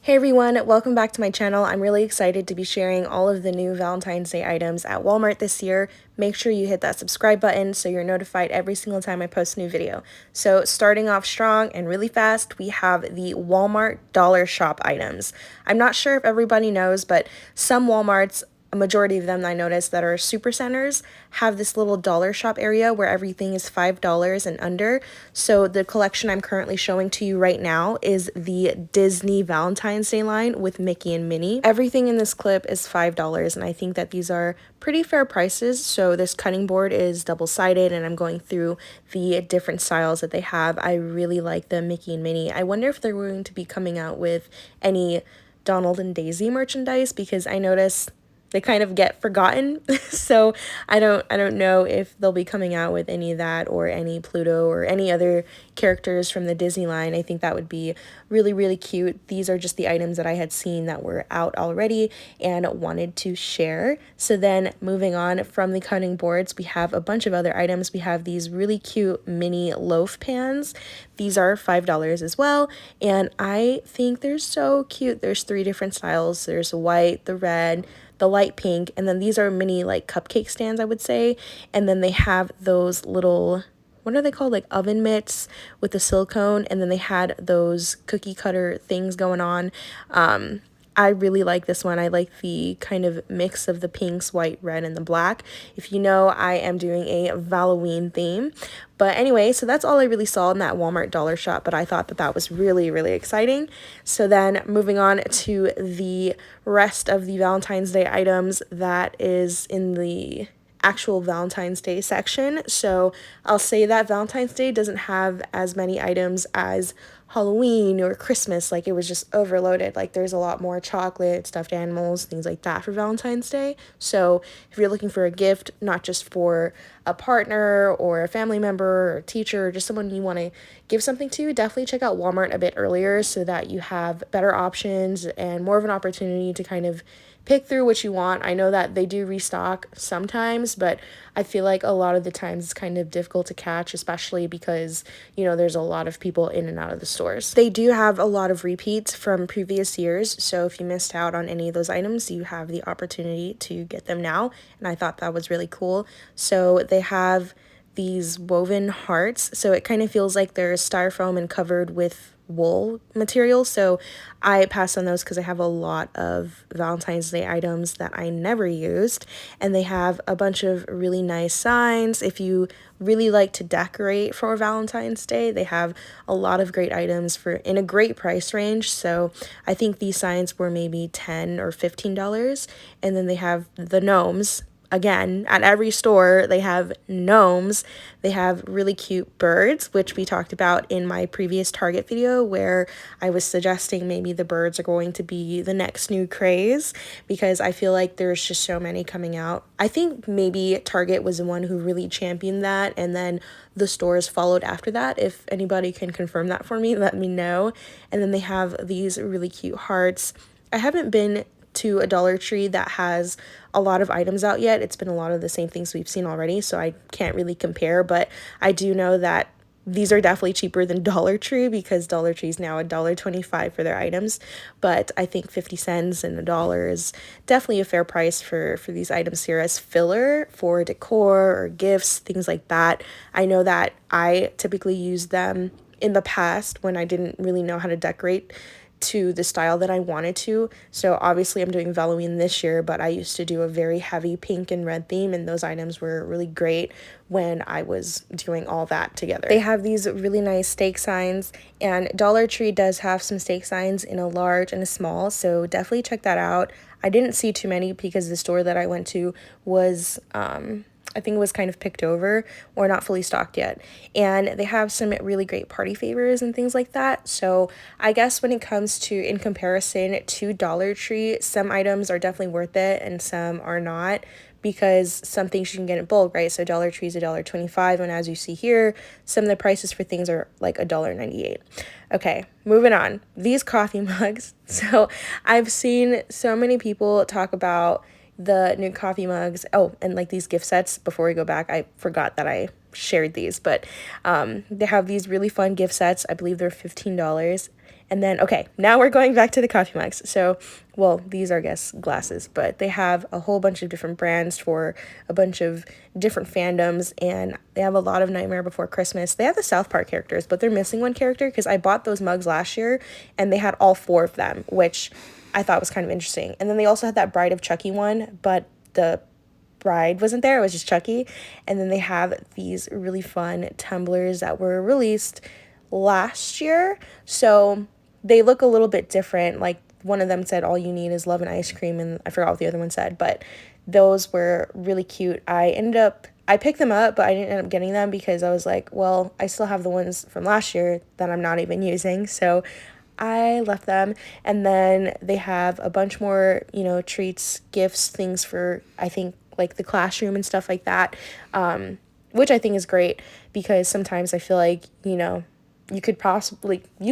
Hey everyone, welcome back to my channel. I'm really excited to be sharing all of the new Valentine's Day items at Walmart this year. Make sure you hit that subscribe button so you're notified every single time I post a new video. So starting off strong and really fast, we have the Walmart dollar shop items. I'm not sure if everybody knows, but some Walmarts, a majority of them I noticed that are super centers, have this little dollar shop area where everything is $5 and under. So the collection I'm currently showing to you right now is the Disney Valentine's Day line with Mickey and Minnie. Everything in this clip is $5, and I think that these are pretty fair prices. So this cutting board is double-sided, and I'm going through the different styles that they have. I really like the Mickey and Minnie. I wonder if they're going to be coming out with any Donald and Daisy merchandise, because I noticed they kind of get forgotten. So I don't know if they'll be coming out with any of that or any Pluto or any other characters from the Disney line. I think that would be really cute. These are just the items that I had seen that were out already and wanted to share. So then moving on from the cutting boards, we have a bunch of other items. We have these really cute mini loaf pans. These are $5 as well, and I think they're so cute. There's 3 different styles. There's white, the red, the light pink, and then these are mini like cupcake stands, I would say. And then they have those little, what are they called, like oven mitts with the silicone, and then they had those cookie cutter things going on. I really like this one. I like the kind of mix of the pinks, white, red, and the black. If you know, I am doing a Halloween theme. But anyway, so that's all I really saw in that Walmart dollar shop, but I thought that that was really exciting. So then moving on to the rest of the Valentine's Day items, that is in the actual Valentine's Day section. So I'll say that Valentine's Day doesn't have as many items as Halloween or Christmas. Like, it was just overloaded. Like, there's a lot more chocolate, stuffed animals, things like that for Valentine's Day. So if you're looking for a gift, not just for a partner or a family member or a teacher or just someone you want to give something to, definitely check out Walmart a bit earlier so that you have better options and more of an opportunity to kind of pick through what you want. I know that they do restock sometimes, but I feel like a lot of the times it's kind of difficult to catch, especially because, you know, there's a lot of people in and out of the stores. They do have a lot of repeats from previous years, so if you missed out on any of those items, you have the opportunity to get them now, and I thought that was really cool. So they have these woven hearts, so it kind of feels like they're styrofoam and covered with wool material. So I passed on those because I have a lot of Valentine's Day items that I never used, and they have a bunch of really nice signs. If you really like to decorate for Valentine's Day, they have a lot of great items for in a great price range. So I think these signs were maybe $10 or $15, and then they have the gnomes. Again, at every store, they have gnomes. They have really cute birds, which we talked about in my previous Target video, where I was suggesting maybe the birds are going to be the next new craze, because I feel like there's just so many coming out. I think maybe Target was the one who really championed that, and then the stores followed after that. If anybody can confirm that for me, let me know. And then they have these really cute hearts. I haven't been to a Dollar Tree that has a lot of items out yet. It's been a lot of the same things we've seen already, so I can't really compare, but I do know that these are definitely cheaper than Dollar Tree, because Dollar Tree is now $1.25 for their items, but I think 50 cents and $1 is definitely a fair price for these items here as filler for decor or gifts, things like that. I know that I typically use them in the past when I didn't really know how to decorate to the style that I wanted to. So obviously I'm doing Halloween this year, but I used to do a very heavy pink and red theme, and those items were really great when I was doing all that together. They have these really nice stake signs, and Dollar Tree does have some stake signs in a large and a small, so definitely check that out. I didn't see too many because the store that I went to was I think it was kind of picked over or not fully stocked yet. And they have some really great party favors and things like that. So I guess when it comes to, in comparison to Dollar Tree, some items are definitely worth it and some are not, because some things you can get in bulk, right? So Dollar Tree is $1.25, and as you see here, some of the prices for things are like $1.98. Okay, moving on. These coffee mugs. So I've seen so many people talk about the new coffee mugs. Oh, and like these gift sets. Before we go back, I forgot that I shared these, but they have these really fun gift sets. I believe they're $15, And then, okay, now we're going back to the coffee mugs. So, well, these are, I guess, glasses, but they have a whole bunch of different brands for a bunch of different fandoms, and they have a lot of Nightmare Before Christmas. They have the South Park characters, but they're missing one character because I bought those mugs last year, and they had all 4 of them, which I thought was kind of interesting. And then they also had that Bride of Chucky one, but the bride wasn't there, it was just Chucky. And then they have these really fun tumblers that were released last year, so they look a little bit different. Like, one of them said all you need is love and ice cream, and I forgot what the other one said, but those were really cute. I picked them up, but I didn't end up getting them because I was like, well, I still have the ones from last year that I'm not even using, so I left them. And then they have a bunch more, treats, gifts, things for, I think, like the classroom and stuff like that, which I think is great because sometimes I feel like, you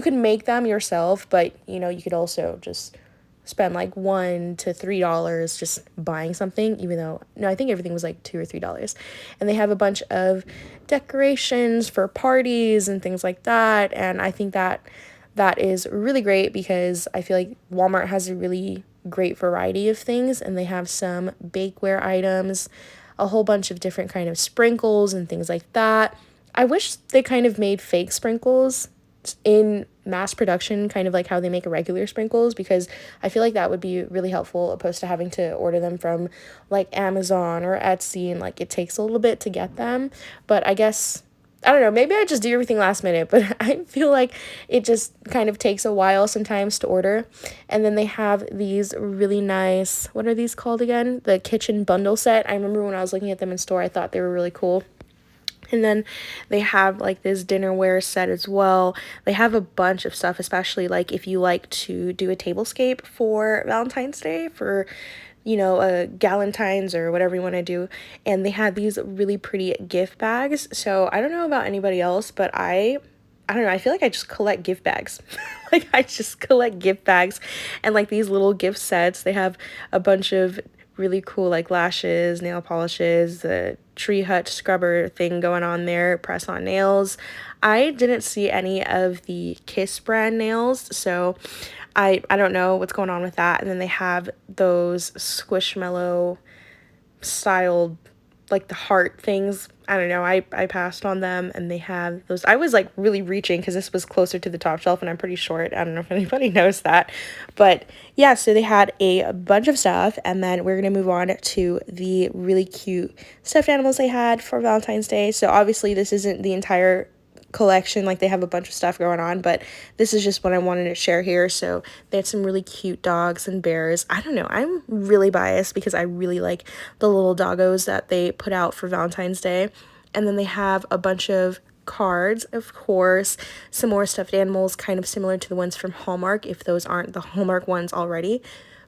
could make them yourself, but you could also just spend like $1 to $3 just buying something, even though, no, I think everything was like $2 or $3. And they have a bunch of decorations for parties and things like that, and I think that is really great because I feel like Walmart has a really great variety of things, and they have some bakeware items, a whole bunch of different kind of sprinkles and things like that. I wish they kind of made fake sprinkles in mass production, kind of like how they make regular sprinkles, because I feel like that would be really helpful opposed to having to order them from like Amazon or Etsy, and like it takes a little bit to get them. But I guess, I don't know, maybe I just do everything last minute, but I feel like it just kind of takes a while sometimes to order. And then they have these really nice, what are these called again? The kitchen bundle set. I remember when I was looking at them in store, I thought they were really cool. And then they have like this dinnerware set as well. They have a bunch of stuff, especially like if you like to do a tablescape for Valentine's Day, for Valentines or whatever you want to do. And they had these really pretty gift bags. So I don't know about anybody else, but I don't know, I feel like I just collect gift bags. Like, I just collect gift bags and like these little gift sets. They have a bunch of really cool like lashes, nail polishes, the tree hut scrubber thing going on there, press on nails. I didn't see any of the Kiss brand nails, so I don't know what's going on with that. And then they have those Squishmallow styled, like the heart things. I don't know, I passed on them. And they have those, I was like really reaching because this was closer to the top shelf and I'm pretty short. I don't know if anybody knows that, but yeah, so they had a bunch of stuff. And then we're gonna move on to the really cute stuffed animals they had for Valentine's Day. So obviously this isn't the entire collection, like they have a bunch of stuff going on, but this is just what I wanted to share here. So they had some really cute dogs and bears. I don't know, I'm really biased because I really like the little doggos that they put out for Valentine's Day. And then they have a bunch of cards, of course, some more stuffed animals kind of similar to the ones from Hallmark, if those aren't the Hallmark ones already.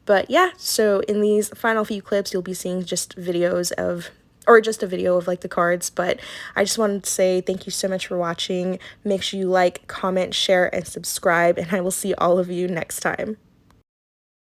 But yeah, so in these final few clips you'll be seeing just videos of, or just a video of like the cards. But I just wanted to say thank you so much for watching. Make sure you like, comment, share, and subscribe, and I will see all of you next time.